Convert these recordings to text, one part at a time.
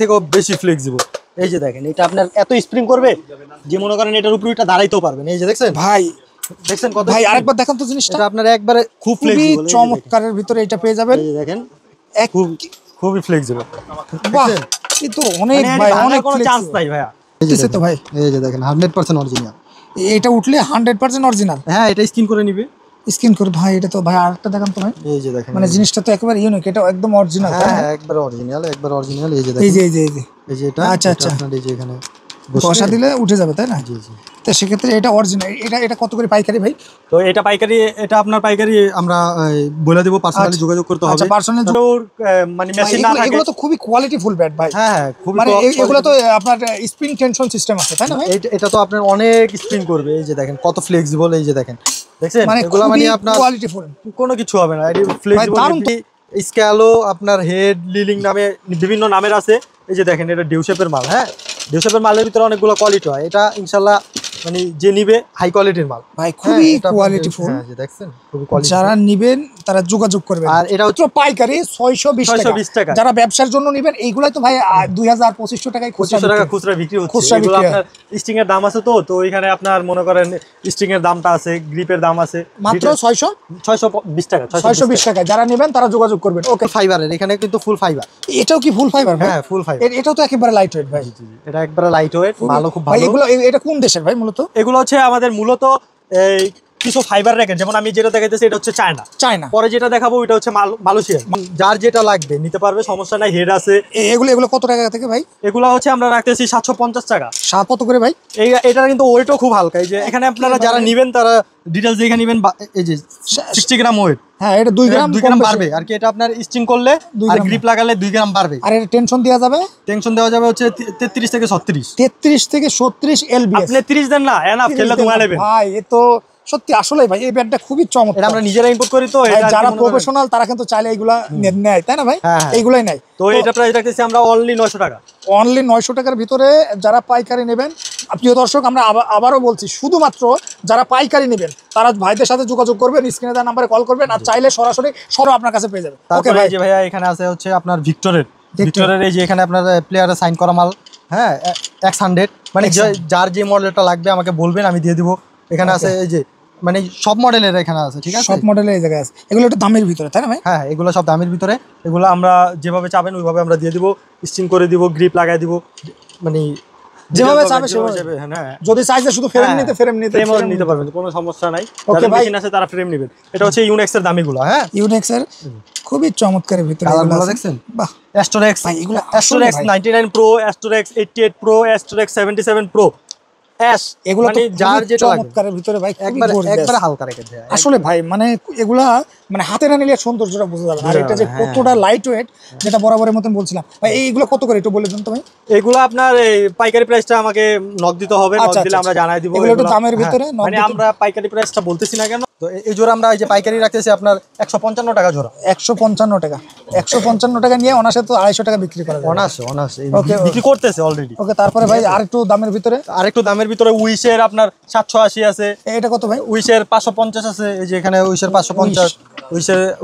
থেকেও বেশি ফ্লেক্সিবল। এই যে দেখেন এটা আপনার এত স্প্রিং করবে যে মনে করেন এটার উপরে এটা দাঁড়াইতেও পারবেন। এই যে দেখছেন ভাই, দেখছেন কত ভাই আরেকবার দেখান তো জিনিসটা। এটা আপনার একবারে খুব খুবই ফ্লেক্সিবল, চমৎকারের ভিতরে এটা পেয়ে যাবেন। এই যে দেখেন খুবই ফ্লেক্সিবল। বাহ, এই তো অনেক ভাই, অনেক কোনো চান্স নাই ভাইয়া। দিছে তো ভাই, এই যে দেখেন 100% অরিজিনাল। এটা উঠলে 100% অরিজিনাল। হ্যাঁ, এটা স্ক্রিন করে নিবে, স্ক্রিন করে ভাই। এটা তো ভাই আরেকটা দেখান তো ভাই। এই যে দেখেন মানে জিনিসটা তো একেবারে ইউনিক, এটা একদম অরিজিনাল। হ্যাঁ একবার অরিজিনাল, একবার অরিজিনাল। এই যে দেখেন এই যে এই যে এই যে এই যে এটা আচ্ছা আচ্ছা, আপনার এই যে এখানে বসা দিলে উঠে যাবে তাই না? জি জি। তো সেক্ষেত্রে এটা অরিজিনাল। এটা কত করে পাইকারি ভাই? তো এটা পাইকারি, এটা আপনার পাইকারি আমরা বলে দেব, পার্সোনালি যোগাযোগ করতে হবে। আচ্ছা, পার্সোনালি মানে মেশিন না থাকে। এগুলো তো খুবই কোয়ালিটি ফুল ব্যাট ভাই। হ্যাঁ হ্যাঁ, খুবই মানে এগুলো তো আপনার স্প্রিং টেনশন সিস্টেম আছে তাই না ভাই? এটা তো আপনার অনেক স্প্রিং করবে। এই যে দেখেন কত ফ্লেক্সিবল। এই যে দেখেন দেখছেন এগুলো মানে আপনার কোয়ালিটি ফুল, কোনো কিছু হবে না। এটি ফ্লেক্সিবল। স্ক্যালো আপনার হেড লিলিং নামে বিভিন্ন নামের আছে। এই যে দেখেন এটা ডিউ শেপের মাল। হ্যাঁ, ডিউ শেপের মালের ভিতরে অনেকগুলো কোয়ালিটি হয়। এটা ইনশাআল্লাহ মানে যে নিবে হাই কোয়ালিটির মাল ভাই, খুবই কোয়ালিটি ফুল। হ্যাঁ, যে দেখছেন খুবই কোয়ালিটি। যারা নিবেন তারা যোগাযোগ করবেন। আর এটা হচ্ছে পাইকারি 620 টাকা। যারা ব্যবসার জন্য নিবেন এইগুলাই তো ভাই 2000-2500 টাকায় 2500 টাকা খুচরা বিক্রি হচ্ছে। এগুলো আপনার স্টিং এর দাম আছে। তো এখানে আপনার মনে করেন স্টিং এর দামটা আছে, গ্রিপের দাম আছে মাত্র 620 টাকা। 620 টাকা যারা নেবেন তারা যোগাযোগ করবেন। ওকে, ফাইবারের এখানে কিন্তু ফুল ফাইবার। এটাও কি ফুল ফাইবার? হ্যাঁ, ফুল ফাইবার। এটাও তো একেবারে লাইট ওয়েট ভাই। এটা একবারে লাইট ওয়েট, ভালো, খুব ভালো। এগুলো এটা কোন দেশের ভাই মূলত? এগুলো হচ্ছে আমাদের মূলত এই কিছু ফাইবার রাখেন। যেমন আমি যেটা দেখাইতেছি এটা হচ্ছে চায়না। পরে যেটা দেখাবো এটা হচ্ছে মালয়েশিয়া। যার যেটা লাগবে নিতে পারবে, সমস্যা নাই। হেড আছে। এগুলো কত টাকা থেকে ভাই? এগুলো হচ্ছে আমরা রাখতেছি 750 টাকা। কত করে ভাই? এটা কিন্তু ওয়েটও খুব হালকা। এই যে এখানে আপনারা যারা নেবেন তারা ডিটেইলস দেখে নেবেন। এই যে 60 গ্রাম ওয়েট। হ্যাঁ, এটা 2 গ্রাম বাড়বে আর কি। এটা আপনার স্টিং করলে আর গ্রিপ লাগালে 2 গ্রাম বাড়বে। আর এটা টেনশন দেওয়া যাবে? টেনশন দেওয়া যাবে হচ্ছে 33 থেকে 36। 33 থেকে 36 এলবিএস। আপনি 30 দেন না, এনাফ খেললে ধোয়া নেবেন ভাই। এ তো সত্যি আসলে ভাই এই ব্যাটটা খুবই চমৎকার। এটা আমরা নিজেরা ইম্পোর্ট করি। তো যারা প্রফেশনাল তারা কিন্তু চাইলে এগুলা নেয় তাই না ভাই? এইগুলাই নেয়। তো এটা প্রাইস রাখতেছি আমরা অনলি 900 টাকা। অনলি 900 টাকার ভিতরে যারা পাইকারি নেবেন, প্রিয় দর্শক আমরা আবারও বলছি, শুধুমাত্র যারা পাইকারি নেবেন তারা ভাইদের সাথে যোগাযোগ করবেন, স্ক্রিনে দেওয়া নাম্বারে কল করবেন। আর চাইলে সরাসরি আপনার কাছে পেয়ে যাবেন। ওকে ভাই। যে ভাইয়া এখানে আছে হচ্ছে আপনার ভিক্টরের এই যে এখানে আপনার প্লেয়ারের সাইন করা মাল। হ্যাঁ, X100 মানে যার যে মডেলটা লাগবে আমাকে বলবেন, আমি দিয়ে দিব। এখানে আছে এই যে মানে সব মডেলের এখানে আছে। ঠিক আছে, সব মডেলের এই জায়গায় আছে। এগুলো একটু দামের ভিতরে তাই না ভাই? হ্যাঁ, এগুলো সব দামের ভিতরে। এগুলো আমরা যেভাবে চাবেন ওইভাবে আমরা দিয়ে দিব, স্টিং করে দিব, গ্রিপ লাগাই দিব, মানে যেভাবে চাবে সেভাবে। হ্যাঁ, যদি চাইছে শুধু ফ্রেম নিতে পারবেন, কোনো সমস্যা নাই। ওকে ভাই, মেশিন আছে তারা ফ্রেম নেবেন। এটা হচ্ছে ইউনেক্স এর দামিগুলো। হ্যাঁ, ইউনেক্স এর খুবই চমৎকারের ভিতরে কালারগুলো দেখছেন। বাহ, অ্যাস্ট্রোরেক্স ভাই, এগুলো অ্যাস্ট্রোরেক্স 99 প্রো, অ্যাস্ট্রোরেক্স 88 প্রো, অ্যাস্ট্রোরেক্স 77 প্রো। এগুলো মানে যার যেটা চমৎকারের ভিতরে ভাই, একবার হালকা রেখে দেয় আসলে ভাই। মানে এগুলা মানে হাতে না নিলে সৌন্দর্যটা বোঝা যাবে। আর এটা যে কতটা লাইট ওয়েট, যেটা বরাবরের মতন বলছিলাম ভাই। এইগুলো কত করে একটু বলে দেন তো ভাই। এগুলো আপনার এই পাইকারি প্রাইসটা আমাকে নক দিতে হবে। নক দিলে আমরা জানাই দিব। এগুলো একটু দামের ভিতরে, মানে আমরা পাইকারি প্রাইসটা বলতেছি না কেন। তো এই জোড়া আমরা এই যে পাইকারি রাখতেছি আপনার 155 টাকা জোড়া। 155 টাকা। 155 টাকা নিয়ে অনাসে তো 250 টাকা বিক্রি করা যায়। অনাসে বিক্রি করতেছে অলরেডি। ওকে, তারপরে ভাই আরেকটু দামের ভিতরে উইশের আপনার 780 আছে। এটা কত ভাই? উইশের 550 আছে। এই যে এখানে উইশের 550,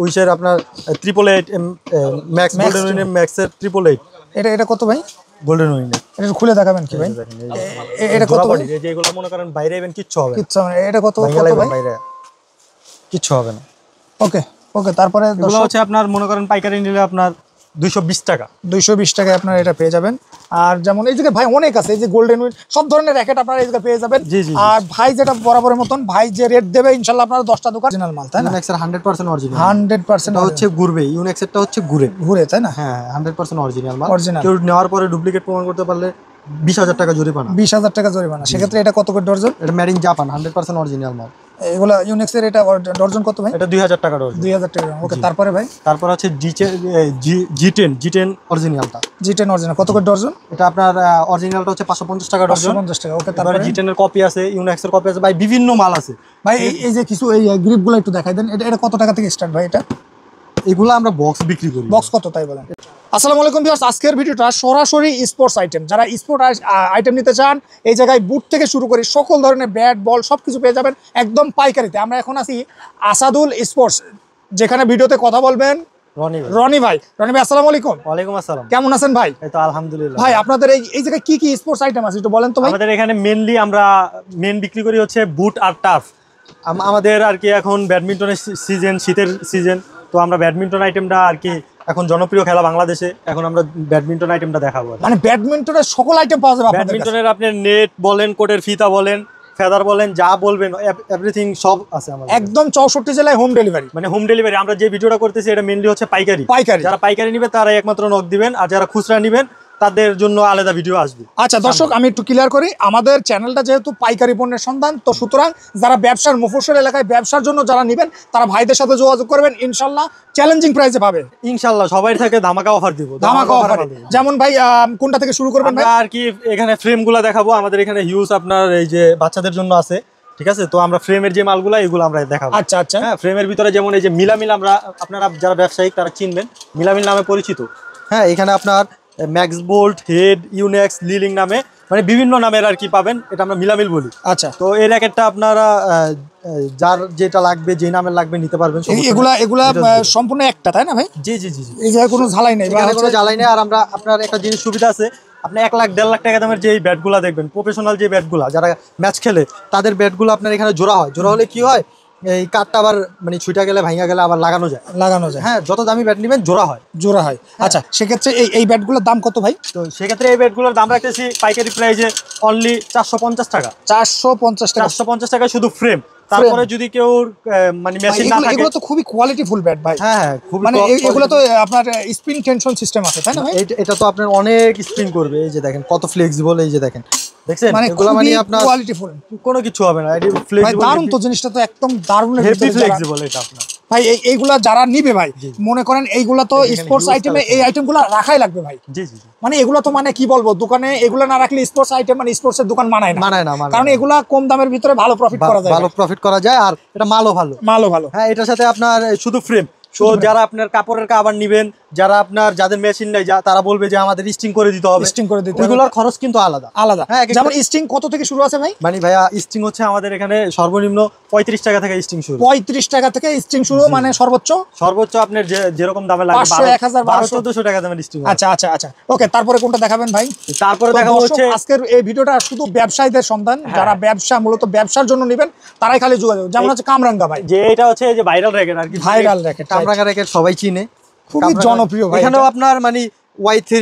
উইশের আপনার 888 ম্যাক্স গোল্ডেন উইন ম্যাক্সের 888। এটা কত ভাই? Golden win. এটা খুলে দেখাবেন কি ভাই? এটা কত ভাই? এই যে এগুলো মনে করেন বাইরে ইভেন কিচ্ছু হবে না। এটা কত ভাই? বাইরে কিচ্ছু হবে না। ওকে, তারপরে এগুলো হচ্ছে আপনার মনে করেন পাইকারি নিলে আপনার 220 টাকা। 220 টাকায় আপনারা এটা পেয়ে যাবেন। আর যেমন এই জায়গায় ভাই অনেক আছে, এই যে গোল্ডেন উইন সব ধরনের র্যাকেট আপনারা এই জায়গায় পেয়ে যাবেন। আর ভাই যেটা বরাবরের মতন ভাই যে রেট দেবে ইনশাআল্লাহ আপনারা 10টা দোকান অরিজিনাল মাল তাই না? ইউনেক্সের 100% অরিজিনাল। 100% এটা হচ্ছে ঘুরবে। ইউনেক্সেরটা হচ্ছে ঘুরে তাই না? হ্যাঁ, 100% অরিজিনাল মাল। কেউ নেওয়ার পরে ডুপ্লিকেট প্রমাণ করতে পারলে 20,000 টাকা জরিমানা। 20,000 টাকা জরিমানা। সেক্ষেত্রে এটা কত করে ডজন? এটা মেড ইন জাপান, 100% অরিজিনাল মাল। এগুলা ইউনেক্সের এটা ডজন কত ভাই? এটা 2000 টাকা ডজন। 2000 টাকা। ওকে, তারপরে ভাই তারপর হচ্ছে G10 অরিজিনালটা। G10 অরিজিনাল কত করে ডজন? এটা আপনার অরিজিনালটা হচ্ছে 550 টাকা ডজন। 550 টাকা। ওকে, তারপরে G10 এর কপি আছে, ইউনেক্সের কপি আছে ভাই, বিভিন্ন মাল আছে ভাই। এই যে কিছু এই গ্রিপগুলো একটু দেখাই দেন। এটা কত টাকা থেকে স্টার্ট ভাই? এগুলো আমরা বক্স বিক্রি করি। বক্স কত তাই বলেন? আসসালামু আলাইকুম ভিউয়ার্স, আজকের ভিডিওটা সরাসরি স্পোর্টস আইটেম। যারা স্পোর্ট আইটেম নিতে চান এই জায়গায় বুট থেকে শুরু করে সকল ধরনের ব্যাট বল সবকিছু পেয়ে যাবেন একদম পাইকারিতে। আমরা এখন আছি আসাদুল স্পোর্টস, যেখানে ভিডিওতে কথা বলবেন রনি ভাই আসসালামু আলাইকুম। ওয়ালাইকুম আসসালাম। কেমন আছেন ভাই? এই তো আলহামদুলিল্লাহ। ভাই আপনাদের এই জায়গায় কি স্পোর্টস আইটেম আছে একটু বলেন তো ভাই। আমাদের এখানে মেইনলি আমরা বিক্রি করি হচ্ছে বুট আর টার্ফ। আমাদের আর কি এখন ব্যাডমিন্টনের সিজন, শীতের সিজন, তো আমরা ব্যাডমিন্টন আইটেমটা আর কি এখন জনপ্রিয় খেলা বাংলাদেশে, এখন আমরা ব্যাডমিন্টন আইটেমটা দেখাবো। মানে ব্যাডমিন্টনের সকল আইটেম পাওয়া যাবে আপনাদের কাছে? ব্যাডমিন্টনের আপনার নেট বলেন, কোটের ফিতা বলেন, ফেদার বলেন, যা বলবেন এভরিথিং সব আছে আমাদের। একদম 64 জেলায় হোম ডেলিভারি। মানে হোম ডেলিভারি। আমরা যে ভিডিওটা করতেছি এটা মেইনলি হচ্ছে পাইকারি। যারা পাইকারি নেবে তারা একমাত্র নক দিবেন, আর যারা খুচরা নেবেন তাদের জন্য আলাদা ভিডিও আসবে। আচ্ছা দর্শক, আমি একটু ক্লিয়ার করি, আমাদের চ্যানেলটা যেহেতু পাইকারি পণ্যের সন্ধান, তো সুতরাং যারা ব্যবসার মুফস্বল এলাকায় ব্যবসার জন্য যারা নেবেন তারা ভাইদের সাথে যোগাযোগ করবেন, ইনশাল্লাহ চ্যালেঞ্জিং প্রাইসে পাবে। ইনশাল্লাহ সবাই থেকে ধামাকা অফার দিব। ধামাকা অফার যেমন ভাই কোনটা থেকে শুরু করবেন ভাই? আর কি এখানে ফ্রেমগুলো দেখাবো। আমাদের এখানে হিউজ আপনার এই যে বাচ্চাদের জন্য আছে, ঠিক আছে? তো আমরা ফ্রেমের যে মালগুলো এগুলো আমরা দেখাবো। আচ্ছা আচ্ছা। হ্যাঁ, ফ্রেমের ভিতরে যেমন এই যে মিলামিল, আমরা আপনারা যারা ব্যবসায়িক তারা চিনবেন, মিলামিল নামে পরিচিত। হ্যাঁ, এখানে আপনার ম্যাক্স বোল্ট, হেড, ইউনেক্স, লিলিং নামে মানে বিভিন্ন নামের আর কি পাবেন, এটা আমরা মিলামিল বলি। আচ্ছা, তো এই র্যাকেটটা আপনারা যার যেটা লাগবে, যে নামের লাগবে নিতে পারবেন। এগুলা সম্পূর্ণ একটা, তাই না ভাই? জি জি জি। এই জায়গায় কোনো ঝালাই নেই, কোনো ঝালাই নেই। আর আমরা আপনার একটা জিনিস সুবিধা আছে, আপনি 1 লাখ 1.5 লাখ টাকা দামের যে ব্যাটগুলো দেখবেন, প্রফেশনাল যে ব্যাটগুলো যারা ম্যাচ খেলে তাদের ব্যাটগুলো আপনার এখানে জোড়া হয়। জোড়া হলে কি হয়, এই কাঠটা আবার মানে ছুটা গেলে, ভাঙা গেলে আবার লাগানো যায়। হ্যাঁ, যত দামি ব্যাট নেবেন জোড়া হয়। আচ্ছা, সেক্ষেত্রে এই ব্যাটগুলোর দাম কত ভাই? তো সেক্ষেত্রে এই ব্যাটগুলোর দাম রাখতেছি পাইকারি প্রাইসে অনলি 450 টাকা। 450 টাকা শুধু ফ্রেম। তারপরে যদি কেউ মানে মেশিন না থাকে, এগুলো তো খুবই কোয়ালিটিফুল ব্যাট ভাই। হ্যাঁ, খুব মানে এগুলো তো আপনার স্পিন টেনশন সিস্টেম আছে, তাই না ভাই? এটা তো আপনার অনেক স্পিন করবে। এই যে দেখেন কত ফ্লেক্সিবল, এই যে দেখেন, দেখছেন এগুলো মানে আপনার কোয়ালিটিফুল, কোনো কিছু হবে না। এটা ফ্লেক্সিবল, দারুণ তো জিনিসটা, তো একদম দারুণ হেভি ফ্লেক্সিবল এটা আপনার ভাই। এইগুলা যারা নিবে ভাই, মনে করেন এইগুলা তো স্পোর্টস আইটেমে এই আইটেমগুলো রাখাই লাগবে ভাই। জি জি। মানে এগুলো তো মানে কি বলবো, দোকানে এগুলো না রাখলে স্পোর্টস আইটেম মানে স্পোর্টসের দোকান মানায় না। কারণ এগুলা কম দামের ভিতরে ভালো প্রফিট করা যায়, আর এটা মালও ভালো। হ্যাঁ, এটার সাথে আপনার শুধু ফ্রেম। তো যারা আপনার কাপড়ের কাভার নেবেন, যারা আপনার যাদের মেশিন নেই, তারা বলবে যে আমাদের স্টিং করে দিতে হবে। ওইগুলোর খরচ কিন্তু আলাদা। হ্যাঁ, যেমন স্টিং কত থেকে শুরু আছে ভাই? মানে ভাইয়া স্টিং হচ্ছে আমাদের এখানে সর্বনিম্ন 35 টাকা থেকে স্টিং শুরু। 35 টাকা থেকে স্টিং শুরু, মানে সর্বোচ্চ আপনার যেরকম দামে লাগে 500, 1000, 1200 টাকা দামের স্টিং। আচ্ছা। ওকে, তারপরে কোনটা দেখাবেন ভাই? তারপরে দেখাবো হচ্ছে আজকের এই ভিডিওটা শুধু ব্যবসায়ীদের সন্ধান, যারা মূলত ব্যবসার জন্য নেবেন তারাই খালি যোগাযোগ। যেমন হচ্ছে কামরাঙ্গা ভাই, যে এটা হচ্ছে যে ভাইরাল র্যাকেট আর কি, ভাইরাল র্যাকেট, কামরাঙ্গা র্যাকেট সবাই চিনে, খুবই জনপ্রিয় ভাই। এখানেও আপনার মানে Y3,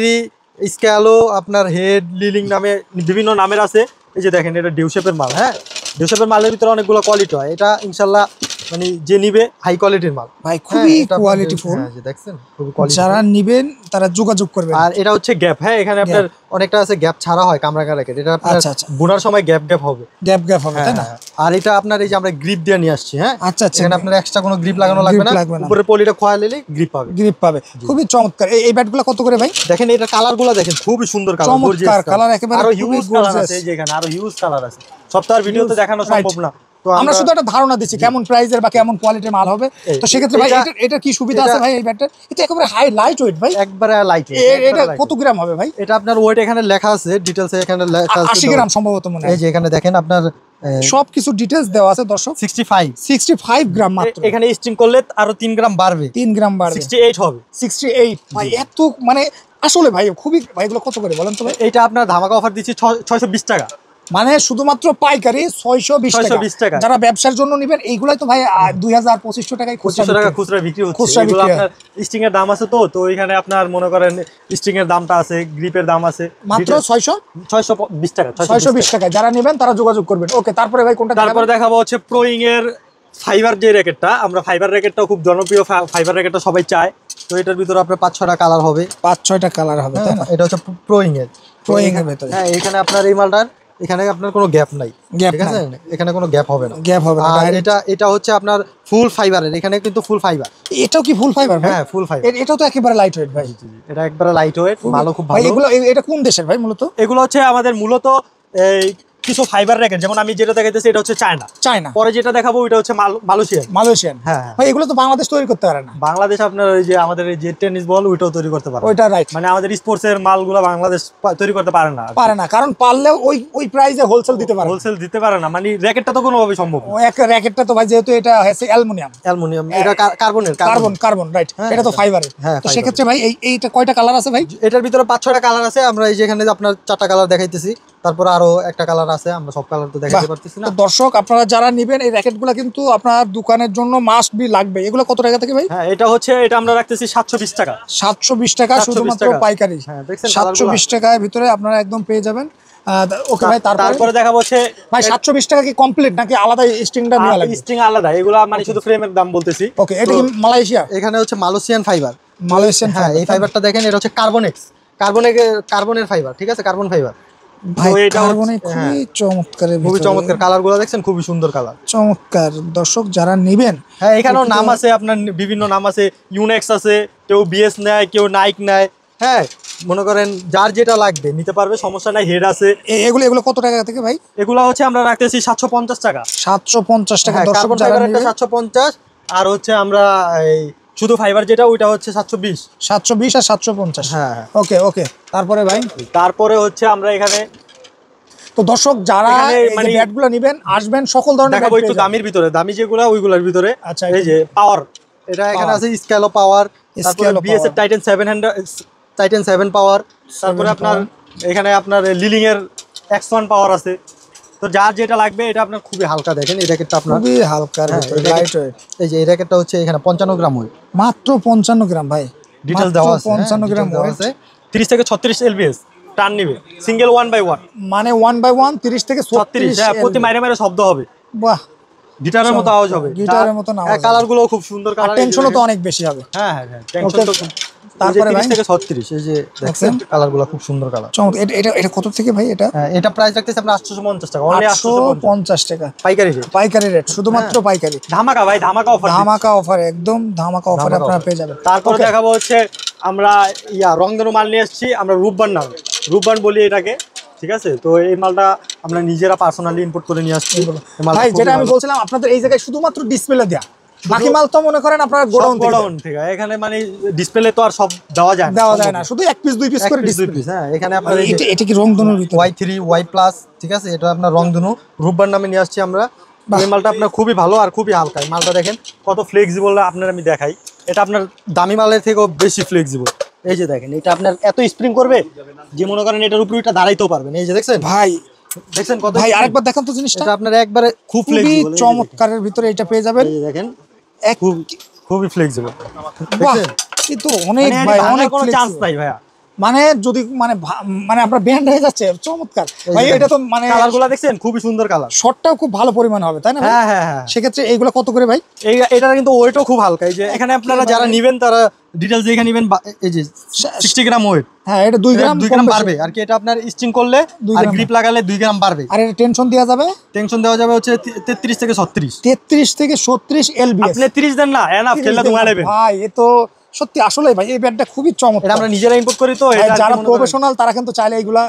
স্ক্যালো, আপনার হেড, লিলিং নামে বিভিন্ন নামের আছে। এই যে দেখেন, এটা ডিউ শেপের মাল। হ্যাঁ, ডিউ শেপের মালের ভিতরে অনেকগুলো কোয়ালিটি হয়। এটা ইনশাল্লাহ মানে যে নিবে হাই কোয়ালিটির মাল ভাই, খুবই কোয়ালিটিফুল। দেখছেন, খুবই কোয়ালিটি। যারা নিবেন তারা যোগাযোগ করবেন। আর এটা হচ্ছে গ্যাপ। হ্যাঁ, এখানে আপনার অনেকটা আছে গ্যাপ ছাড়া হয় কামরাঙ্গা র্যাকেট। এটা আপনার বোনার সময় গ্যাপ হবে, তাই না? আর এটা আপনার এই যে আমরা গ্রিপ দিয়ে নিয়ে আসছি। হ্যাঁ, আচ্ছা। এখানে আপনার এক্সট্রা কোনো গ্রিপ লাগানো লাগবে না, উপরে পলিটা খোয়ালেই গ্রিপ পাবে। খুবই চমৎকার। এই ব্যাটগুলো কত করে ভাই? দেখেন এটা কালারগুলো দেখেন, খুবই সুন্দর কালার, চমৎকার কালার, একেবারে আরো হিউজ কালার আছে। এই যে এখানে আরো হিউজ কালার আছে, সপ্তাহের ভিডিওতে দেখানো সম্ভব না। তো আমরা শুধু একটা ধারণা দিচ্ছি কেমন প্রাইসের বা কেমন কোয়ালিটির মাল হবে। তো সেক্ষেত্রে ভাই এটা কি সুবিধা আছে ভাই এই ব্যাটটার? এটা একেবারে হাই লাইট ওয়েট ভাই, একবারে লাইট ওয়েট। এটা কত গ্রাম হবে ভাই? এটা আপনার ওয়েট এখানে লেখা আছে, ডিটেইলসে এখানে লেখা আছে 80 গ্রাম সম্ভবত মনে হয়। এই যে এখানে দেখেন আপনার সবকিছু ডিটেইলস দেওয়া আছে দর্শক। 65 গ্রাম মাত্র। এখানে স্ট্রিং করলে আরো 3 গ্রাম বাড়বে, 68 হবে। 68 ভাই, এত মানে আসলে ভাই খুবই ভাই। এগুলো কত করে বলেন তো ভাই? এটা আপনার ধামাকা অফার দিচ্ছি 620 টাকা, মানে শুধুমাত্র পাইকারি 620 টাকা। যারা ব্যবসার জন্য নেবেন এইগুলাই তো ভাই 2000-2500 টাকায় খুচরা বিক্রি হচ্ছে। এগুলো আপনার স্ট্রিং এর দাম আছে, তো এখানে আপনার মনে করেন স্ট্রিং এর দামটা আছে, গ্রিপের দাম আছে মাত্র 620 টাকা। 620 টাকা যারা নেবেন তারা যোগাযোগ করবেন। ওকে, তারপরে ভাই কোনটা? তারপরে দেখাবো হচ্ছে প্রোইং এর ফাইবার যে র্যাকেটটা। আমরা ফাইবার র্যাকেটটাও খুব জনপ্রিয়, ফাইবার র্যাকেটটা সবাই চায়। তো এটার ভিতরে আপনার 5-6টা কালার হবে, 5-6টা কালার হবে, তাই না? এটা হচ্ছে প্রোইং এর ভিতরে। হ্যাঁ, এখানে আপনার এই মালটার এখানে আপনার কোনো গ্যাপ নাই, ঠিক আছে? এখানে কোনো গ্যাপ হবে না। আর এটা হচ্ছে আপনার ফুল ফাইবারের, এখানে কিন্তু ফুল ফাইবার। এটাও কি ফুল ফাইবার? হ্যাঁ, ফুল ফাইবার। এটাও তো একেবারে লাইট ওয়েট ভাই। এটা একবারে লাইট ওয়েট, ভালো, খুব ভালো। এগুলো এটা কোন দেশের ভাই মূলত? এগুলো হচ্ছে আমাদের মূলত এই কিছু ফাইবার র্যাকেট, যেমন আমি যেটা দেখাইতেছি এটা হচ্ছে চায়না, পরে যেটা দেখাবো ওইটা হচ্ছে মালয়েশিয়ান। হ্যাঁ ভাই, এগুলো তো বাংলাদেশ তৈরি করতে পারে না। বাংলাদেশ আপনার ওই যে আমাদের এই যে টেনিস বল ওইটাও তৈরি করতে পারে, ওইটা রাইট। মানে আমাদের স্পোর্টস এর মালগুলো বাংলাদেশ তৈরি করতে পারে না, কারণ পারলেও ওই প্রাইসে হোলসেল দিতে পারে না, মানে র্যাকেটটা তো কোনোভাবে সম্ভব না। এক র্যাকেটটা তো ভাই যেহেতু এটা হচ্ছে অ্যালুমিনিয়াম, এটা কার্বন রাইট, এটা তো ফাইবারের। তো সেক্ষেত্রে ভাই এইটা কয়টা কালার আছে ভাই? এটার ভিতরে 5-6টা কালার আছে। আমরা এই যে এখানে আপনার 4টা কালার দেখাইতেছি, তারপর আরো একটা কালার আছে, আমরা সব কালার তো দেখাতে পারতেছি না। তো দর্শক আপনারা যারা নেবেন এই র্যাকেটগুলো কিন্তু আপনার দোকানের জন্য মাস্ট বি লাগবে। এগুলো কত টাকা থেকে ভাই? হ্যাঁ, এটা আমরা রাখতেছি 720 টাকা। 720 টাকা শুধুমাত্র পাইকারি। 720 টাকার ভিতরে আপনারা একদম পেয়ে যাবেন। ওকে ভাই, তারপরে দেখাবো হচ্ছে ভাই 720 টাকা কি কমপ্লিট নাকি আলাদা স্ট্রিংটা নেওয়া লাগবে? স্ট্রিং আলাদা, এগুলা মানে শুধু ফ্রেমের দাম বলতেছি। ওকে, এটা কি মালয়েশিয়া? এখানে হচ্ছে মালয়েশিয়ান ফাইবার। হ্যাঁ, এই ফাইবারটা দেখেন, এটা হচ্ছে কার্বনের ফাইবার, ঠিক আছে, কার্বন ফাইবার। ভাই কার্বনের খুবই চমৎকার, খুবই চমৎকার কালারগুলো দেখছেন, খুবই সুন্দর কালার, চমৎকার। দর্শক যারা নেবেন, হ্যাঁ এখানেও নাম আছে, আপনার বিভিন্ন নাম আছে, ইউনেক্স আছে, কেউ বিএস নেয়, কেউ নাইক নেয়। হ্যাঁ, মনে করেন যার যেটা লাগবে নিতে পারবে, সমস্যা নাই। হেড আছে। এগুলো কত টাকা থেকে ভাই? এগুলো হচ্ছে আমরা রাখতেছি 750 টাকা। 750 টাকা। কার্বন ফাইবার একটা 750, আর হচ্ছে আমরা এই শুধু ফাইবার যেটা ওইটা হচ্ছে 720 আর 750। হ্যাঁ, ওকে। তারপরে ভাই, তারপরে হচ্ছে আমরা এখানে তো দর্শক যারা মানে ব্যাটগুলো নেবেন আসবেন, সকল ধরনের দেখাবো একটু দামির ভিতরে, দামি যেগুলো ওইগুলোর ভিতরে। আচ্ছা, এই যে পাওয়ার, এটা এখানে আছে স্কেলো পাওয়ার, তারপরে বিএস এর টাইটান 7 পাওয়ার, তারপরে আপনার এখানে আপনার লিলিং এর X1 পাওয়ার আছে। তো যার যেটা লাগবে, এটা আপনার খুবই হালকা, দেখেন এই র্যাকেটটা আপনার খুবই হালকা, লাইট ওয়েট। এই যে এই র্যাকেটটা হচ্ছে এখানে 55 গ্রাম ওয়েট, মাত্র 55 গ্রাম ভাই, ডিটেইলস দেওয়া আছে 55 গ্রাম ওয়েট। 30 থেকে 36 এলবিএস টান নিবে, সিঙ্গেল 1/1, মানে 1/1 30 থেকে 36। হ্যাঁ, প্রতি মাইরে শব্দ হবে। বাহ, গিটারের মতো আওয়াজ হবে, গিটারের মতো আওয়াজ। হ্যাঁ, কালারগুলো খুব সুন্দর কালার, টেনশনও তো অনেক বেশি হবে। হ্যাঁ, টেনশন তো। তারপরে 30 থেকে 36, এই যে দেখছেন কালারগুলো খুব সুন্দর কালার। চমৎকার। এটা কত থেকে ভাই? এটা প্রাইস রাখতেছি আমরা 850 টাকা, অনলি 850 টাকা পাইকারি রেট, শুধুমাত্র পাইকারি। ধামাকা ভাই, ধামাকা অফার, একদম ধামাকা অফারে আপনারা পেয়ে যাবেন। তারপরে দেখাবো হচ্ছে আমরা রংধনু মাল নিয়ে এসেছি, আমরা রূপবান বলি এটাকে, ঠিক আছে। তো এই মালটা আমরা নিজেরা পার্সোনালি ইম্পোর্ট করে নিয়ে আসছি ভাই। যেটা আমি বলছিলাম, আপনাদের এই জায়গায় শুধুমাত্র ডিসপ্লে দেয়া, বাকি মাল তো মনে করেন আপনারা গোডাউন থেকে। এখানে মানে ডিসপ্লে তো আর সব দেওয়া যায় না, শুধু এক পিস দুই পিস করে ডিসপ্লে। হ্যাঁ, এখানে আপনার এটা কি রংধনুর ভিতরে Y3 Y+, ঠিক আছে, এটা আপনার রংধনু রূপবান নামে নিয়ে আসছি আমরা। এই মালটা আপনার খুবই ভালো আর খুবই হালকা। এই মালটা দেখেন কত ফ্লেক্সিবল, আপনার আমি দেখাই। এটা আপনার দামি মালের থেকেও বেশি ফ্লেক্সিবল। এই যে দেখেন, এটা আপনার এত স্প্রিং করবে যে মনে করেন এটার উপরে এটা দাঁড়াইতেও পারবেন। এই যে দেখছেন ভাই, দেখছেন কত। ভাই আরেকবার দেখান তো জিনিসটা। এটা আপনার একবারে খুব ফ্লেক্সিবল, চমৎকারের ভিতরে এটা পেয়ে যাবেন। এই যে দেখেন, খুবই ফ্লেক্সিবল। দেখছেন, কিন্তু অনেক ভাই, অনেক কোনো চান্স নাই ভাইয়া। মানে যদি মানে আপনার ব্যান্ড হয়ে যাচ্ছে। চমৎকার ভাই। এটা তো মানে কালারগুলো দেখছেন, খুবই সুন্দর কালার, শর্টটাও খুব ভালো পরিমাণ হবে, তাই না? হ্যাঁ। সেক্ষেত্রে এইগুলো কত করে ভাই? এটা কিন্তু ওয়েটও খুব হালকা। এই যে এখানে আপনারা যারা নেবেন তারা ডিটেইলস দেখে নেবেন। এই যে 60 গ্রাম ওয়েট। হ্যাঁ, এটা 2 গ্রাম বাড়বে আর কি। এটা আপনার স্টিং করলে আর গ্রিপ লাগালে 2 গ্রাম বাড়বে। আর এটা টেনশন দেওয়া যাবে হচ্ছে 33 থেকে 36। 33 থেকে 36 এলবিএস। আপনি 30 দেন না, এনাফ খেললে তোমার নেবেন ভাই। এ তো সত্যি আসলে ভাই এই ব্যাটটা খুবই চমৎকার। এটা আমরা নিজেরা ইম্পোর্ট করি, তো এটা যারা প্রফেশনাল তারা কিন্তু চাইলে এইগুলা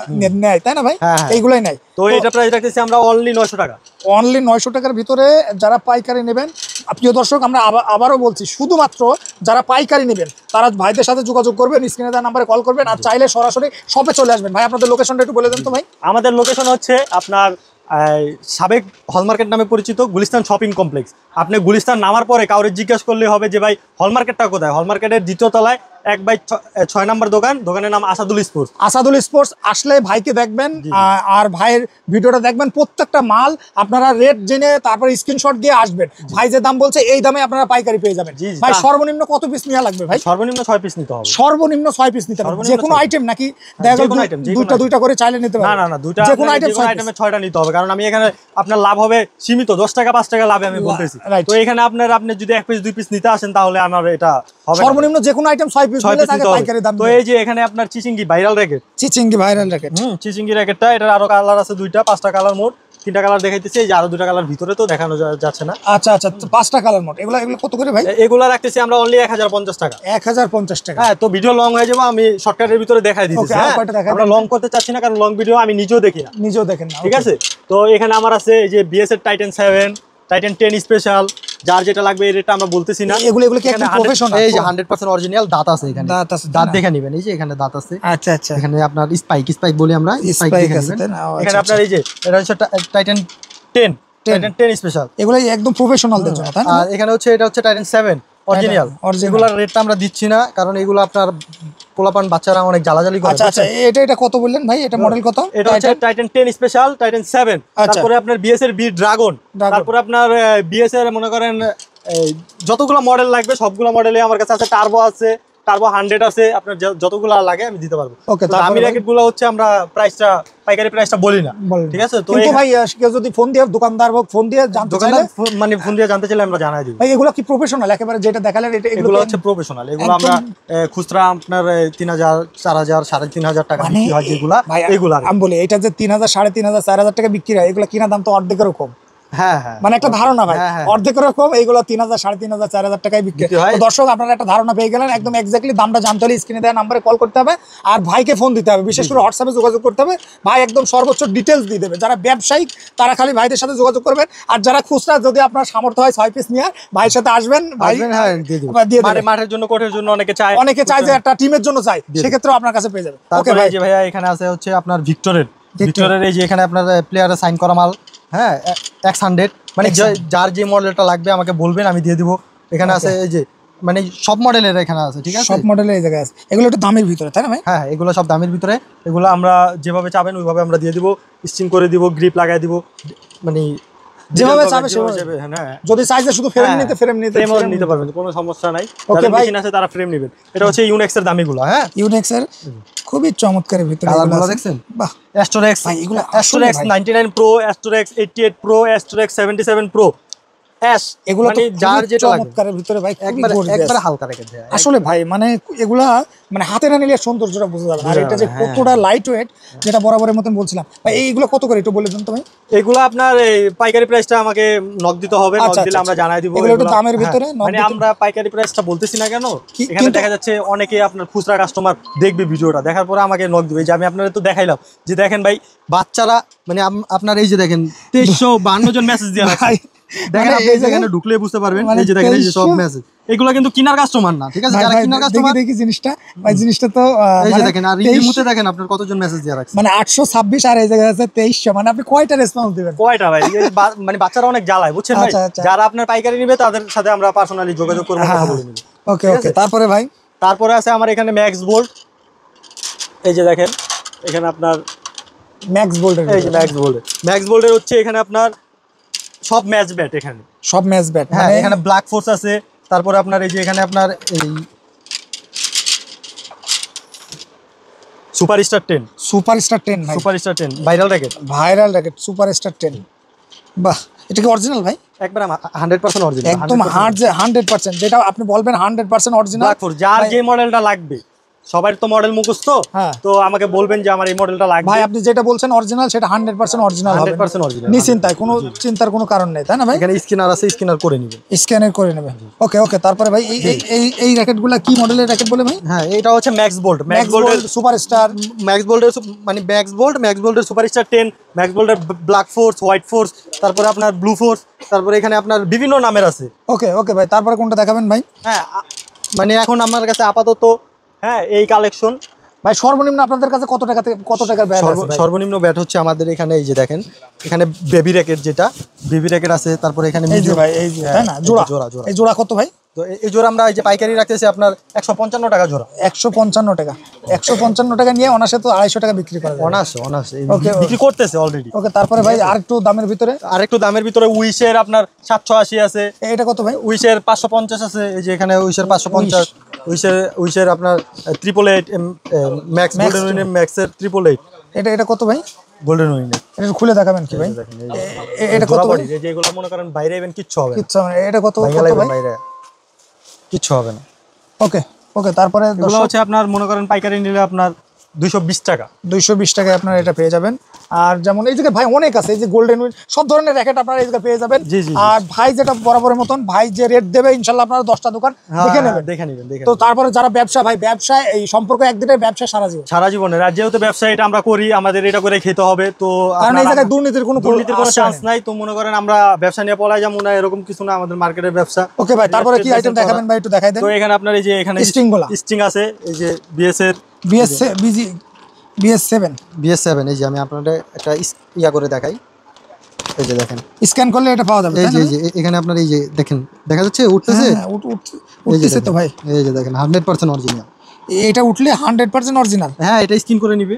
নেয়, তাই না ভাই? এইগুলাই নেয়। তো এটা প্রাইস রাখতেছি আমরা অনলি 900 টাকা। অনলি 900 টাকার ভিতরে যারা পাইকারি নেবেন। প্রিয় দর্শক, আমরা আবারও বলছি, শুধুমাত্র যারা পাইকারি নেবেন তারা ভাইদের সাথে যোগাযোগ করবেন, স্ক্রিনে দেওয়া নাম্বারে কল করবেন, আর চাইলে সরাসরি শপে চলে আসবেন। ভাই আপনাদের লোকেশনটা একটু বলে দেন তো ভাই। আমাদের লোকেশন হচ্ছে আপনার সাবেক হলমার্কেট নামে পরিচিত গুলিস্তান শপিং কমপ্লেক্স। আপনি গুলিস্তান নামার পরে কাউরে জিজ্ঞাসা করলে হবে যে ভাই হলমার্কেটটা কোথায়। হলমার্কেটের 2য় তলায় 1/6 নম্বর দোকানের নাম আসাদুল স্পোর্টস। আসলে ভাইকে দেখবেন আর ভাইয়ের ভিডিওটা দেখবেন। প্রত্যেকটা মাল আপনারা রেট জেনে তারপর স্ক্রিনশট দিয়ে আসবেন। ভাই যে দাম বলছে এই দামে আপনারা পাইকারি পেয়ে যাবেন। ভাই সর্বনিম্ন কত পিস নেওয়া লাগবে ভাই? সর্বনিম্ন 6 পিস নিতে হবে। সর্বনিম্ন 6 পিস নিতে হবে। যে কোনো আইটেম নাকি দুইটা করে চাইলে নিতে পারবেন? না, দুইটা। যে কোনো আইটেমে 6টা নিতে হবে, কারণ আমি এখানে আপনার লাভ হবে সীমিত, 10 টাকা 5 টাকা লাভে আমি বলতেছি। তো এখানে আপনি যদি 1 পিস 2 পিস নিতে আসেন তাহলে আমার এটা হবে। সর্বনিম্ন যে কোনো আইটেম 6 পিস নিলে তাকে পাইকারি দাম। তো এই যে এখানে আপনার চিচিঙ্গি ভাইরাল র্যাকেট, চিচিঙ্গি ভাইরাল র্যাকেট, চিচিঙ্গি র্যাকেটটা, এটার আরো কালার আছে 2টা 5টা কালার মোট। 3টা কালার দেখাইতেছি, এই যে আরো 2টা কালার ভিতরে তো দেখানো যাচ্ছে না। আচ্ছা আচ্ছা, 5টা কালার মোট। এগুলো কত করে ভাই? এগুলা রাখতেছি আমরা অনলি 1050 টাকা। 1050 টাকা। হ্যাঁ, তো ভিডিও লং হয়ে যাবে, আমি শর্টকাটের ভিতরে দেখাই দিতেছি। আমরা লং করতে চাচ্ছি না, কারণ লং ভিডিও আমি নিজেও দেখি না, নিজেও দেখেন না, ঠিক আছে। তো এখানে আমার আছে এই যে বিএস এর টাইটান 7, টাইটান 10 স্পেশাল, যার যেটা লাগবে এই রেটটা আমরা বলতেছি না। এগুলো কি একদম প্রফেশনাল? এই যে 100% অরিজিনাল দাঁত আছে এখানে, দাঁত দেখে নেবেন, এই যে এখানে দাঁত আছে। আচ্ছা আচ্ছা, এখানে আপনার স্পাইক বলি আমরা, স্পাইক দেখে নেবেন। এখানে আপনার এই যে এটা হচ্ছে টাইটান 10, টাইটান 10 স্পেশাল, এগুলো একদম প্রফেশনালদের জন্য, তাই না? আর এখানে হচ্ছে এটা হচ্ছে টাইটান 7 অরিজিনাল। এগুলোর রেটটা আমরা দিচ্ছি না, কারণ এগুলো আপনার পোলাপান বাচ্চারা অনেক জ্বালাজালি করে। আচ্ছা আচ্ছা, এটা কত বললেন ভাই? এটা মডেল কত? এটা হচ্ছে টাইটান 10 স্পেশাল, টাইটান 7, তারপরে আপনার বিএস এর বি ড্রাগন, তারপরে আপনার বিএস এর মনে করেন যতগুলো মডেল লাগবে সবগুলো মডেলে আমার কাছে আছে। টার্বো আছে, টার্বো 100 আছে, আপনার যতগুলো লাগে আমি দিতে পারবো। ওকে, তো দামি র্যাকেটগুলো হচ্ছে আমরা প্রাইসটা, পাইকারি প্রাইসটা বলি না, ঠিক আছে। তো কিন্তু ভাই কেউ যদি ফোন দিয়ে, দোকানদার ফোন দিয়ে জানতে চাইলে, মানে ফোন দিয়ে জানতে চাইলে আমরা জানাই দিব। ভাই এগুলো কি প্রফেশনাল একেবারে যেটা দেখালেন? এগুলো হচ্ছে প্রফেশনাল। এগুলো আমরা খুচরা আপনার 3000, 4000, 3500 টাকা বিক্রি হয় যেগুলা। এগুলো আমি বলি, এটা যে 3000, 3500, 4000 টাকা বিক্রি হয়, এগুলো কিনা দাম তো অর্ধেকের কম। হ্যাঁ হ্যাঁ, মানে একটা ধারণা ভাই, অর্ধেকের কম। এইগুলো 3000, 3500, 4000 টাকায় বিক্রি হয়। দর্শক আপনারা একটা ধারণা পেয়ে গেলেন, একদম এক্স্যাক্টলি দামটা জানতে হলে স্ক্রিনে দেওয়া নাম্বারে কল করতে হবে, আর ভাইকে ফোন দিতে হবে, বিশেষ করে হোয়াটসঅ্যাপে যোগাযোগ করতে হবে। ভাই একদম সর্বোচ্চ ডিটেলস দিয়ে দেবে। যারা ব্যবসায়িক তারা খালি ভাইদের সাথে যোগাযোগ করবেন, আর যারা খুচরা যদি আপনার সামর্থ্য হয় 6 পিস নিয়ে ভাইয়ের সাথে আসবেন, ভাই দিয়ে দেবে। মাঠের জন্য, কোর্টের জন্য অনেকে চায় যে একটা টিমের জন্য চাই, সেক্ষেত্রে আপনার কাছে পেয়ে যাবে। ওকে ভাই, যে ভাইয়া এখানে আছে হচ্ছে আপনার ভিক্টরের এই যে এখানে আপনার প্লেয়ারের সাইন করা মাল, হ্যাঁ, X100, মানে যার যে মডেলটা লাগবে আমাকে বলবেন, আমি দিয়ে দিব। এখানে আছে এই যে মানে সব মডেলের এখানে আছে, ঠিক আছে, সব মডেলের এই জায়গায় আছে। এগুলো একটু দামের ভিতরে, তাই না ভাই? হ্যাঁ, এগুলো সব দামের ভিতরে। এগুলো আমরা যেভাবে চাবেন ওইভাবে আমরা দিয়ে দিব, স্টিং করে দিব, গ্রিপ লাগাই দিব, মানে যেভাবে চাবে সেভাবে। হ্যাঁ, যদি চাইছে শুধু ফ্রেম নিতে পারবেন, কোনো সমস্যা নাই। ওকে ভাই, মেশিন আছে তারা ফ্রেম নেবেন। এটা হচ্ছে ইউনেক্স এর দামিগুলো। হ্যাঁ, ইউনেক্স এর খুবই চমৎকার ভিতরে কালারগুলো দেখছেন। বাহ, অ্যাস্ট্রোরেক্স, ভাই এগুলো অ্যাস্ট্রোরেক্স 99 প্রো, অ্যাস্ট্রোরেক্স 88 প্রো, অ্যাস্ট্রোরেক্স 77 প্রো, এগুলো মানে যার যেটা চমৎকারের ভিতরে ভাই, একবারে হালকা রেখে দেয়। আসলে ভাই মানে এগুলা মানে হাতে না নিলে সৌন্দর্যটা বোঝা যাবে না। আর এটা যে কতটা লাইট ওয়েট, যেটা বরাবরের মতন বলছিলাম ভাই, এইগুলো কত করে একটু বলে দেন তো ভাই? এগুলো আপনার পাইকারি প্রাইসটা আমাকে নক দিতে হবে, নক দিলে আমরা জানাই দিব। এগুলো একটু দামের ভিতরে, মানে আমরা পাইকারি প্রাইসটা বলতেছি না কেন, এখানে দেখা যাচ্ছে অনেকে আপনার খুচরা কাস্টমার দেখবে ভিডিওটা, দেখার পরে আমাকে নক দিবে। যে আমি আপনাদের তো দেখাইলাম যে দেখেন ভাই, বাচ্চারা মানে আপনার এই যে দেখেন 2352 জন মেসেজ দিয়ে রাখছে। দেখেন আপনি এখানে ঢুকলে বুঝতে পারবেন, এই যে দেখেন এই যে সব মেসেজ, এগুলো কিন্তু কিনার কাস্টমার না, ঠিক আছে। যারা কিনার কাস্টমার, দেখি জিনিসটা ভাই, জিনিসটা তো এই যে দেখেন, আর রিভিউতে দেখেন আপনার কতজন মেসেজ দিয়ে রাখছে, মানে 826, আর এই জায়গায় আছে 2300। মানে আপনি কয়টা রেসপন্স দিবেন? কয়টা ভাই? মানে বাচ্চারা অনেক জ্বালায়, বুঝছেন ভাই। যারা আপনার পাইকারি নেবে তাদের সাথে আমরা পার্সোনালি যোগাযোগ করব, কথা বলে নিব। ওকে ওকে, তারপরে ভাই, তারপরে আছে আমার এখানে ম্যাক্স বোল্ট। এই যে দেখেন এখানে আপনার ম্যাক্স বোল্টের, এই যে ম্যাক্স বোল্টের হচ্ছে এখানে আপনার সব ম্যাচ ব্যাট, এখানে সব ম্যাচ ব্যাট। হ্যাঁ, এখানে ব্ল্যাক ফোর্স আছে, তারপরে আপনার এই যে এখানে আপনার এই সুপারস্টার 10 ভাই, সুপারস্টার 10 ভাইরাল র্যাকেট সুপারস্টার 10। বাহ, এটা কি অরিজিনাল ভাই? একবার 100% অরিজিনাল, একদম 100%, যেটা আপনি বলবেন 100% অরিজিনাল। ব্ল্যাক ফোর্স, যার যে মডেলটা লাগবে, সবার তো মডেল মুখস্থ, তো আমাকে বলবেন যে আমার এই মডেলটা লাগবে। ভাই আপনি যেটা বলছেন অরিজিনাল, সেটা 100% অরিজিনাল হবে, 100% অরিজিনাল, নিশ্চিন্তায়, কোনো চিন্তার কোনো কারণ নেই, তাই না ভাই? এখানে স্ক্যানার আছে, স্ক্যানার করে নেবেন, স্ক্যানার করে নেবেন। ওকে ওকে, তারপরে ভাই এই র্যাকেটগুলো কি মডেলের র্যাকেট বলে ভাই? হ্যাঁ, এটা হচ্ছে ম্যাক্স বোল্টের সুপারস্টার, ম্যাক্স বোল্টের সুপারস্টার 10, ম্যাক্স বোল্টের ব্ল্যাক ফোর্স, হোয়াইট ফোর্স, তারপরে আপনার ব্লু ফোর্স, তারপরে এখানে আপনার বিভিন্ন নামের আছে। ওকে ওকে ভাই, তারপরে কোনটা দেখাবেন ভাই? হ্যাঁ, মানে এখন আমার কাছে আপাতত হ্যাঁ এই কালেকশন। ভাই সর্বনিম্ন আপনাদের কাছে কত টাকার ব্যাট আছে? সর্বনিম্ন ব্যাট হচ্ছে আমাদের এখানে এই যে দেখেন, এখানে বেবি র্যাকেট, যেটা বেবি র্যাকেট আছে, তারপরে এখানে এই যে ভাই, এই যে তাই না, জোড়া, এই জোড়া কত ভাই? তো এই জোড়া আমরা এই যে পাইকারি রাখতেছি আপনার 155 টাকা জোড়া। 155 টাকা, 155 টাকা নিয়ে অনাসে তো 250 টাকা বিক্রি করা যায়। অনাসে বিক্রি করতেছে অলরেডি। ওকে, তারপরে ভাই আরেকটু দামের ভিতরে, উইশের আপনার 780 আছে। এটা কত ভাই? উইশের 550 আছে, এই যে এখানে উইশের 550, উইশের আপনার 888 ম্যাক্স গোল্ডেন উইন ম্যাক্সের 888। এটা কত ভাই? গোল্ডেন উইন, এটা খুলে দেখাবেন কি ভাই? এটা কত ভাই? যেগুলো মনে করেন বাইরে ইভেন কিচ্ছু হবে না, এটা কত ভাই? বাইরে কিচ্ছু হবে না। ওকে ওকে, তারপরে এগুলো হচ্ছে আপনার মনে করেন পাইকারি নিলে আপনার 220 টাকা। 220 টাকায় আপনারা এটা পেয়ে যাবেন। আর যেমন এই জায়গায় ভাই অনেক আছে, এই যে গোল্ডেন উইন সব ধরনের র্যাকেট আপনারা এই জায়গায় পেয়ে যাবেন। আর ভাই যেটা বরাবরের মতন ভাই যে রেট দেবে ইনশাআল্লাহ আপনারা 10টা দোকান দেখে নেবেন। তো তারপরে যারা ব্যবসা ভাই ব্যবসায় এই সম্পর্ক একদিনের ব্যবসা সারা জীবনের, আর যেহেতু ব্যবসা এটা আমরা করি, আমাদের এটা করে খেতে হবে, তো কারণ এই জায়গায় দুর্নীতির কোনো চান্স নাই। তো মনে করেন আমরা ব্যবসা নিয়ে পলাই যাবো না এরকম কিছু না, আমাদের মার্কেটের ব্যবসা। ওকে ভাই, তারপরে কি আইটেম দেখাবেন ভাই একটু দেখাই দেন। তো এখানে আপনার এই যে এখানে স্ট্রিং আছে, এই যে BS7 এই যে আমি আপনাদের একটা ইয়া করে দেখাই, এই যে দেখেন স্ক্যান করলে এটা পাওয়া যাবে। এই যে এখানে আপনার এই যে দেখেন দেখা যাচ্ছে উঠতেছে, উঠতেছে তো ভাই, এই যে দেখেন 100% অরিজিনাল। এটা উঠলে 100% অরিজিনাল। হ্যাঁ, এটা স্ক্রিন করে নিবে,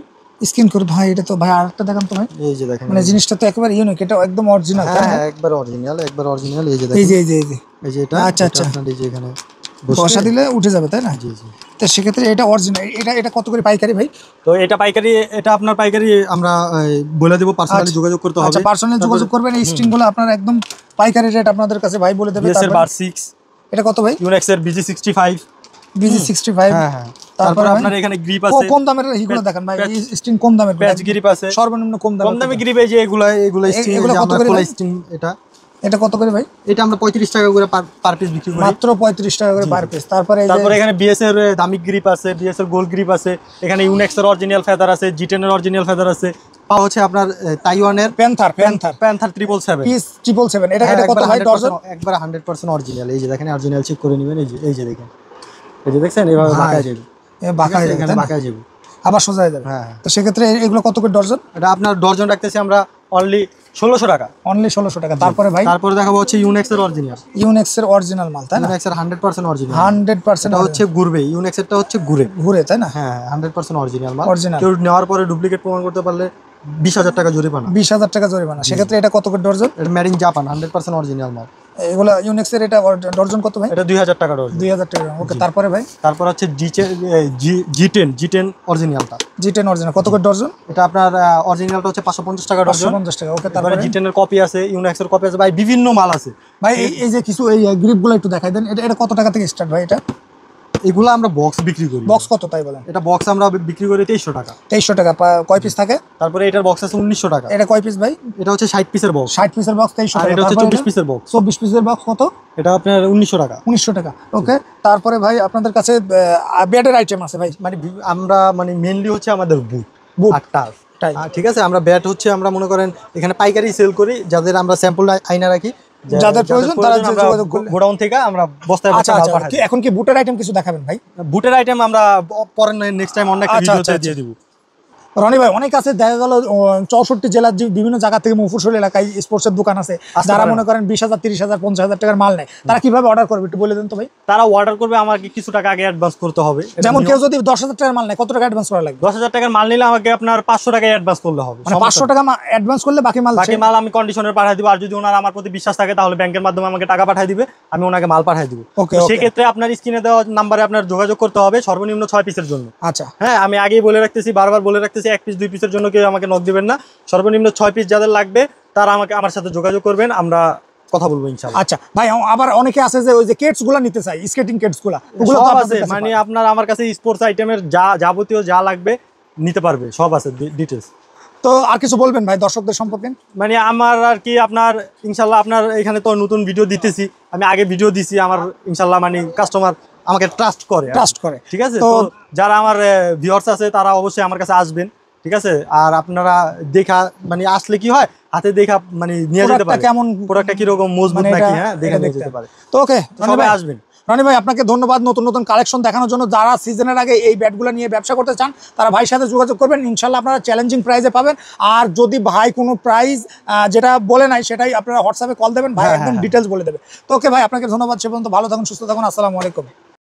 স্ক্রিন করে ভাই। এটা তো ভাই আরেকটা দেখান তো ভাই, এই যে দেখেন মানে জিনিসটা তো একেবারে ইউনিক, এটা একদম অরিজিনাল। হ্যাঁ একবার অরিজিনাল, এই যে দেখেন এই যে এটা। আচ্ছা আপনার এই যে এখানে বসা দিলে উঠে যাবে, তাই না? জি জি। তো সেক্ষেত্রে এটা অরিজিনাল। এটা কত করে পাইকারি ভাই? তো এটা পাইকারি, এটা আপনার পাইকারি আমরা বলে দেব, পার্সোনালি যোগাযোগ করতে হবে। আচ্ছা, পার্সোনালি যোগাযোগ করবেন। এই স্ট্রিংগুলো আপনারা একদম পাইকারি রেট আপনাদের কাছে ভাই বলে দেবে। তারপর বার 6 এটা কত ভাই? ইউনিক্স এর BG65। হ্যাঁ। তারপর আপনার এখানে গ্রিপ আছে, কম দামের এইগুলো দেখেন ভাই, এই স্ট্রিং কম দামের প্যাচ গ্রিপ আছে, সর্বনিম্ন কম দামে গ্রিপ। এই যে এগুলো স্ট্রিং, এগুলো কত করে ভাই? স্ট্রিং এটা কত করে ভাই? এটা আমরা 35 টাকা করে পার পিস বিক্রি করি, মাত্র 35 টাকা করে পার পিস। তারপরে এখানে BS এর দামি গ্রিপ আছে, BS এর গোল্ড গ্রিপ আছে, এখানে ইউনিক্স এর অরিজিনাল ফেদার আছে, G10 এর অরিজিনাল ফেদার আছে। পাওয়া হচ্ছে আপনার তাইওয়ানের প্যান্থার 777 পিস 777। এটা কত ভাই ডজন? একবার 100% অরিজিনাল। এই যে দেখেন অরিজিনাল চেক করে নেবেন। এই যে দেখেন, এই যে দেখছেন এইভাবে বাঁকায় যাবে, এখানে বাঁকায় যাবে, আবার সোজা হয়ে যাবে। হ্যাঁ। তো সেক্ষেত্রে এগুলো কত করে ডজন? এটা আপনার ডজন রাখতেছি আমরা অনলি 1600 টাকা। অনলি 1600 টাকা। তারপরে ভাই তারপরে দেখাবো হচ্ছে ইউনিক্স এর অরিজিনাল। ইউনিক্স এর অরিজিনাল মাল, তাই না? ইউনিক্স এর 100% অরিজিনাল। 100% এটা হচ্ছে ঘুরবে, ইউনিক্স এরটা হচ্ছে ঘুরে, তাই না? হ্যাঁ 100% অরিজিনাল মাল। অরিজিনাল। কেউ নেওয়ার পরে ডুপ্লিকেট প্রমাণ করতে পারলে 20,000 টাকা জরিমানা। 20,000 টাকা জরিমানা। সেক্ষেত্রে এটা কত করে ডজন? এটা মেড ইন জাপান, 100% অরিজিনাল মাল। এগুলো ইউনিক্স এর এটা ডজন কত ভাই? এটা 2000 টাকা ডজন। 2000 টাকা। ওকে, তারপরে ভাই? তারপর হচ্ছে G10 অরিজিনালটা। G10 অরিজিনাল কত করে ডজন? এটা আপনার অরিজিনালটা হচ্ছে 550 টাকা ডজন। 550 টাকা। ওকে, তারপরে G10 এর কপি আছে, ইউনিক্স এর কপি আছে ভাই, বিভিন্ন মাল আছে ভাই। এই যে কিছু এই গ্রিপগুলো একটু দেখাই দেন। এটা কত টাকা থেকে স্টার্ট ভাই? এটা এগুলো আমরা বক্স বিক্রি করি। বক্স কত তাই বলেন? এটা বক্স আমরা বিক্রি করি 2300 টাকা। 2300 টাকা। কয় পিস থাকে? তারপরে এটার বক্স আছে 1900 টাকা। এটা কয় পিস ভাই? এটা হচ্ছে 60 পিসের বক্স। 60 পিসের বক্স 2300 টাকা। এটা হচ্ছে 24 পিসের বক্স। 24 পিসের বক্স কত? এটা আপনার 1900 টাকা। 1900 টাকা। ওকে, তারপরে ভাই আপনাদের কাছে ব্যাটের আইটেম আছে ভাই? মানে আমরা মেইনলি হচ্ছে আমাদের বুট আর টার্ফ, ঠিক আছে। আমরা ব্যাট হচ্ছে আমরা মনে করেন এখানে পাইকারি সেল করি, যাদের আমরা স্যাম্পল আইনা রাখি, যাদের প্রয়োজন তারা যোগাযোগ করলে গোডাউন থেকে আমরা বস্তায় আচ্ছা। এখন কি বুটের আইটেম কিছু দেখাবেন ভাই? বুটের আইটেম আমরা পরে নেক্সট টাইম অন্য একটা ভিডিওতে দিয়ে দিব। রনি ভাই, অনেক আছে দেখা গেল 64 জেলার বিভিন্ন জায়গা থেকে মফস্বল এলাকায় স্পোর্টসের দোকান আছে, যারা মনে করেন 20,000 30,000 50,000 টাকার মাল নেয়, তারা কিভাবে অর্ডার করবে একটু বলে দেন তো ভাই। তারা অর্ডার করবে, আমাকে কিছু টাকা আগে অ্যাডভান্স করতে হবে। যেমন কেউ যদি 10,000 টাকার মাল নেয়, কত টাকা অ্যাডভান্স করা লাগবে? 10,000 টাকার মাল নিলে আমাকে আপনার 500 টাকা অ্যাডভান্স করলে হবে। মানে 500 টাকা অ্যাডভান্স করলে বাকি মাল আমি কন্ডিশনের পাঠিয়ে দিব। আর যদি ওনার আমার প্রতি বিশ্বাস থাকে তাহলে ব্যাংকের মাধ্যমে আমাকে টাকা পাঠিয়ে দিবে, আমি ওনাকে মাল পাঠিয়ে দিব। সেক্ষেত্রে আপনার স্ক্রিনে দেওয়া নাম্বারে আপনার যোগাযোগ করতে হবে সর্বনিম্ন 6 পিসের জন্য। আচ্ছা হ্যাঁ, আমি আগেই বলে রাখতেছি, বারবার বলে রাখতেছি, 1 পিস 2 পিসের জন্য কেউ আমাকে নক দিবেন না। সর্বনিম্ন 6 পিস যাদের লাগবে তারা আমার সাথে যোগাযোগ করবেন, আমরা কথা বলবো ইনশাআল্লাহ। আচ্ছা ভাই, আবার অনেকে আছে যে ওই যে কেটস গুলো নিতে চাই, স্কেটিং কেটস গুলো, ওগুলো সব আছে। মানে আপনার আমার কাছে স্পোর্টস আইটেমের যাবতীয় যা লাগবে নিতে পারবে, সব আছে ডিটেইলস। তো আর কিছু বলবেন ভাই দর্শকদের সম্পর্কে? মানে আমার আর কি, আপনার ইনশাআল্লাহ আপনার এখানে তো নতুন ভিডিও দিতেছি, আমি আগে ভিডিও দিছি, আমার ইনশাআল্লাহ মানে কাস্টমার আমাকে ট্রাস্ট করে, ঠিক আছে। তো যারা আমার ভিউয়ার্স আছে তারা অবশ্যই আমার কাছে আসবেন, ঠিক আছে। আর আপনারা দেখা মানে আসলে কি হয়, হাতে দেখা মানে নিয়ে যেতে পারে কেমন প্রোডাক্টটা কি রকম মজবুত নাকি, হ্যাঁ দেখে নিয়ে যেতে পারে। তো ওকে, সবাই আসবেন। রনি ভাই, আপনাকে ধন্যবাদ নতুন নতুন কালেকশন দেখানোর জন্য। যারা সিজনের আগে এই ব্যাটগুলো নিয়ে ব্যবসা করতে চান তারা ভাইয়ের সাথে যোগাযোগ করবেন, ইনশাল্লাহ আপনারা চ্যালেঞ্জিং প্রাইসে পাবেন। আর যদি ভাই কোনো প্রাইস যেটা বলে নাই সেটাই আপনারা হোয়াটসঅ্যাপে কল দেবেন, ভাই একদম ডিটেলস বলে দেবে। তো ওকে ভাই, আপনাকে ধন্যবাদ। সে পর্যন্ত ভালো থাকুন, সুস্থ থাকুন। আসসালামু আলাইকুম।